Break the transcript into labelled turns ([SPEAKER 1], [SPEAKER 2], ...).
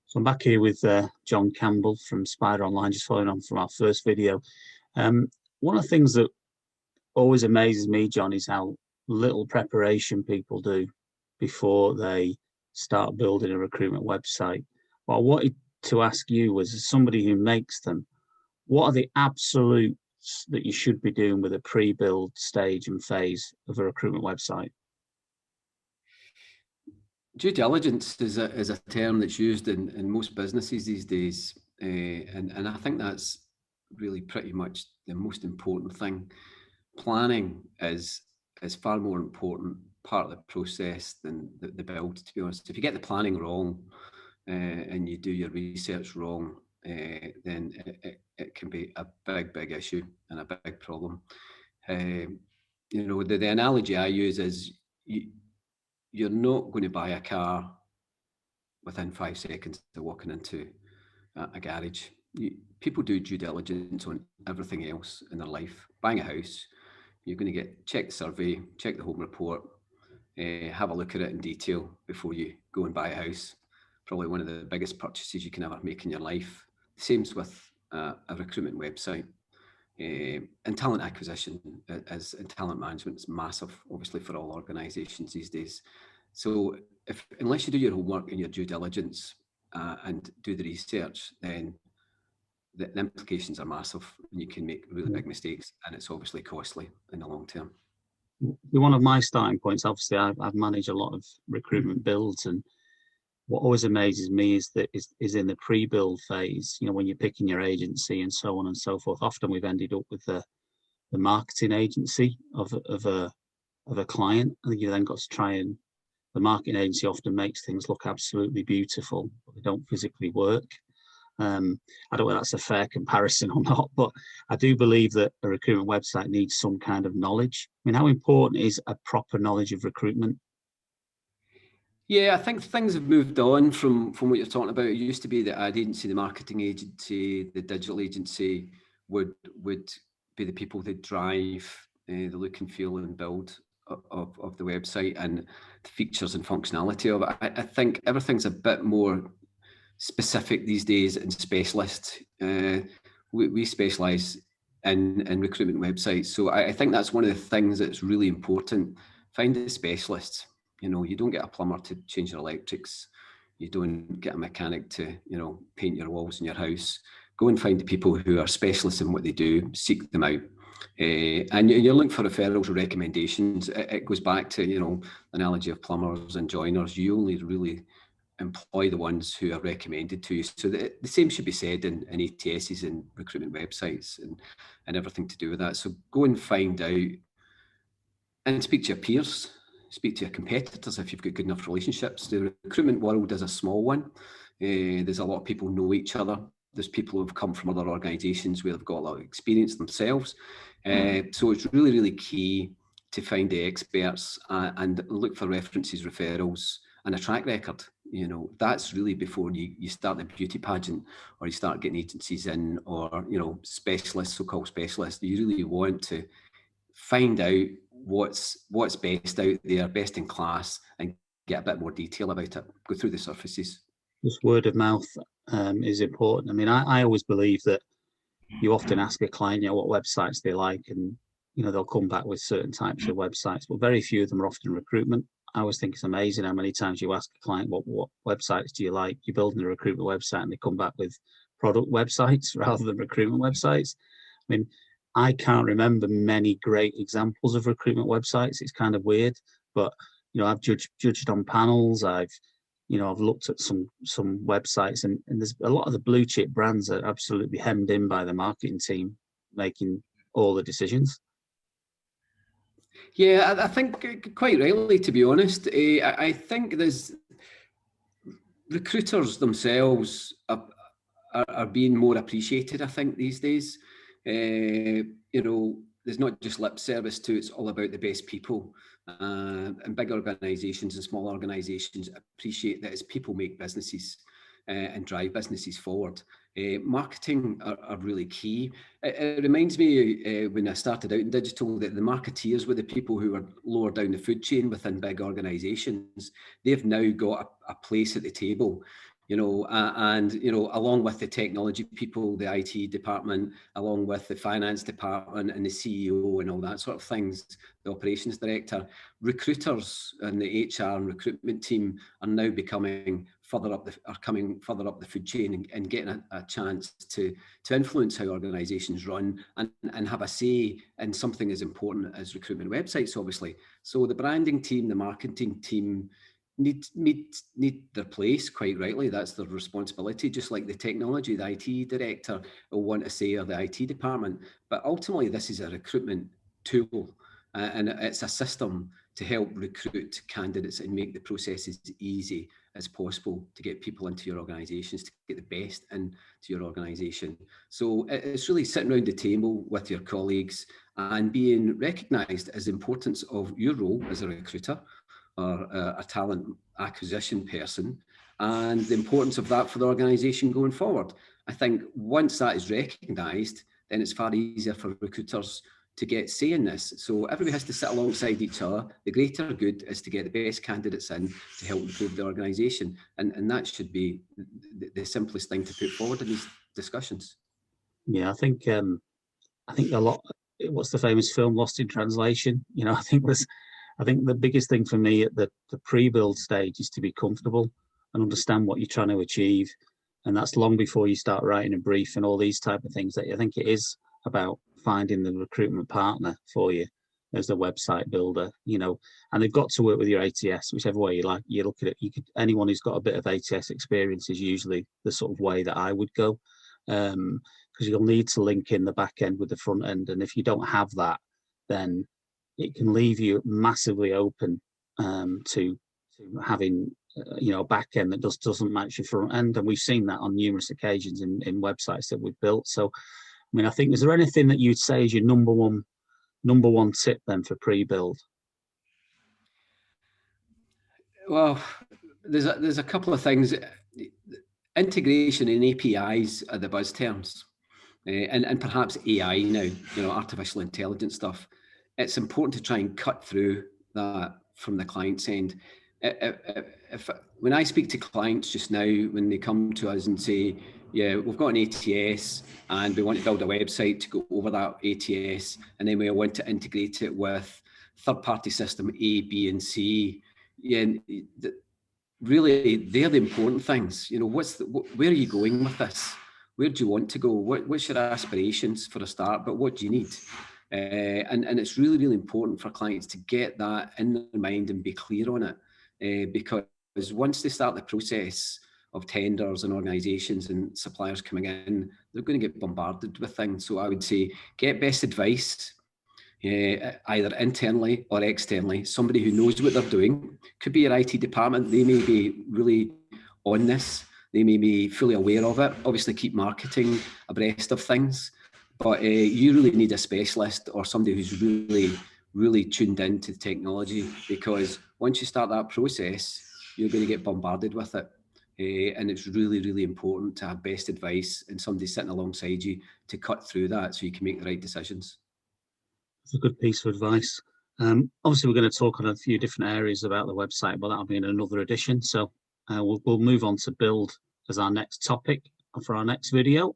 [SPEAKER 1] So I'm back here with John Campbell from Spider Online, just following on from our first video. One of the things that always amazes me, John, is how little preparation people do before they start building a recruitment website. What I wanted to ask you was, as somebody who makes them, what are the absolutes that you should be doing with a pre-build stage and phase of a recruitment website?
[SPEAKER 2] Due diligence is a term that's used in most businesses these days, and I think that's really pretty much the most important thing. Planning is far more important part of the process than the build, to be honest. If you get the planning wrong and you do your research wrong, then it can be a big issue and a big problem. You know, the analogy I use is you're not going to buy a car within 5 seconds of walking into a garage. People do due diligence on everything else in their life. Buying a house, you're going to check the survey, check the home report, have a look at it in detail before you go and buy a house. Probably one of the biggest purchases you can ever make in your life. Same with a recruitment website. And talent acquisition and talent management is massive, obviously, for all organizations these days. So unless you do your homework and your due diligence and do the research, then the implications are massive and you can make really big mistakes, and it's obviously costly in the long term.
[SPEAKER 1] One of my starting points, obviously, I've managed a lot of recruitment builds, and what always amazes me is that is in the pre-build phase, you know, when you're picking your agency and so on and so forth. Often we've ended up with the marketing agency of a client, and you then got to try, and the marketing agency often makes things look absolutely beautiful, but they don't physically work. I don't know if that's a fair comparison or not, but I do believe that a recruitment website needs some kind of knowledge. I mean, how important is a proper knowledge of recruitment?
[SPEAKER 2] Yeah, I think things have moved on from what you're talking about. It used to be the ad agency, the marketing agency, the digital agency would be the people that drive the look and feel and build of the website and the features and functionality of it. I think everything's a bit more specific these days and specialist. We specialize in recruitment websites. So I think that's one of the things that's really important. Find the specialists. You know, you don't get a plumber to change your electrics. You don't get a mechanic to, you know, paint your walls in your house. Go and find the people who are specialists in what they do, seek them out. And you're looking for referrals or recommendations. It goes back to, you know, the analogy of plumbers and joiners. You only really employ the ones who are recommended to you. So the same should be said in ATSs and recruitment websites and everything to do with that. So go and find out and speak to your peers. Speak to your competitors if you've got good enough relationships. The recruitment world is a small one. There's a lot of people know each other. There's people who have come from other organisations where they've got a lot of experience themselves. So it's really, really key to find the experts and look for references, referrals, and a track record. You know, that's really before you start the beauty pageant or you start getting agencies in, or, you know, specialists, so-called specialists. You really want to find out what's best out there, best in class, and get a bit more detail about it. Go through the surfaces.
[SPEAKER 1] This word of mouth is important. I mean, I always believe that you often ask a client, you know, what websites they like, and, you know, they'll come back with certain types of websites, but very few of them are often recruitment. I always think it's amazing how many times you ask a client, what websites do you like? You're building a recruitment website and they come back with product websites rather than recruitment websites. I mean, I can't remember many great examples of recruitment websites. It's kind of weird, but, you know, I've judged on panels. I've looked at some websites, and there's a lot of the blue chip brands are absolutely hemmed in by the marketing team making all the decisions.
[SPEAKER 2] Yeah, I think quite rightly, to be honest. I think there's recruiters themselves are being more appreciated, I think, these days. You know, there's not just lip service to it's all about the best people. And big organisations and small organisations appreciate that as people make businesses and drive businesses forward. Marketing are really key. It reminds me when I started out in digital that the marketeers were the people who were lower down the food chain within big organisations. They've now got a place at the table and along with the technology people, the IT department, along with the finance department and the CEO and all that sort of things, the operations director, recruiters and the HR and recruitment team are now coming further up the food chain and getting a chance to influence how organizations run and have a say in something as important as recruitment websites, obviously. So the branding team, the marketing team, need their place, quite rightly. That's their responsibility, just like the technology, the IT director will want to say, or the IT department. But ultimately, this is a recruitment tool, and it's a system to help recruit candidates and make the processes easy as possible to get people into your organizations, to get the best into your organization. So it's really sitting around the table with your colleagues and being recognized as the importance of your role as a recruiter or a talent acquisition person, and the importance of that for the organisation going forward. I think once that is recognised, then it's far easier for recruiters to get say in this. So everybody has to sit alongside each other. The greater good is to get the best candidates in to help improve the organisation, and that should be the simplest thing to put forward in these discussions.
[SPEAKER 1] Yeah, I think a lot. What's the famous film Lost in Translation? I think the biggest thing for me at the pre-build stage is to be comfortable and understand what you're trying to achieve. And that's long before you start writing a brief and all these type of things. That I think it is about finding the recruitment partner for you as the website builder, and they've got to work with your ATS, whichever way you like. You look at it, anyone who's got a bit of ATS experience is usually the sort of way that I would go. Because you'll need to link in the back end with the front end. And if you don't have that, then it can leave you massively open to having a back end that doesn't match your front end, and we've seen that on numerous occasions in websites that we've built. So, I mean, I think, is there anything that you'd say is your number one tip then for pre-build?
[SPEAKER 2] Well, there's a couple of things. Integration and APIs are the buzz terms, and perhaps AI now, artificial intelligence stuff. It's important to try and cut through that from the client's end. When I speak to clients just now, when they come to us and say, yeah, we've got an ATS and we want to build a website to go over that ATS, and then we want to integrate it with third-party system A, B, and C. Yeah, really, they're the important things. Where are you going with this? Where do you want to go? What's your aspirations for a start? But what do you need? And it's really, really important for clients to get that in their mind and be clear on it, because once they start the process of tenders and organisations and suppliers coming in, they're going to get bombarded with things. So I would say get best advice, either internally or externally, somebody who knows what they're doing. Could be your IT department. They may be really on this. They may be fully aware of it. Obviously keep marketing abreast of things. But you really need a specialist or somebody who's really, really tuned into the technology, because once you start that process, you're going to get bombarded with it. And it's really, really important to have best advice and somebody sitting alongside you to cut through that so you can make the right decisions.
[SPEAKER 1] It's a good piece of advice. Obviously, we're going to talk on a few different areas about the website, but that'll be in another edition. So we'll move on to build as our next topic for our next video.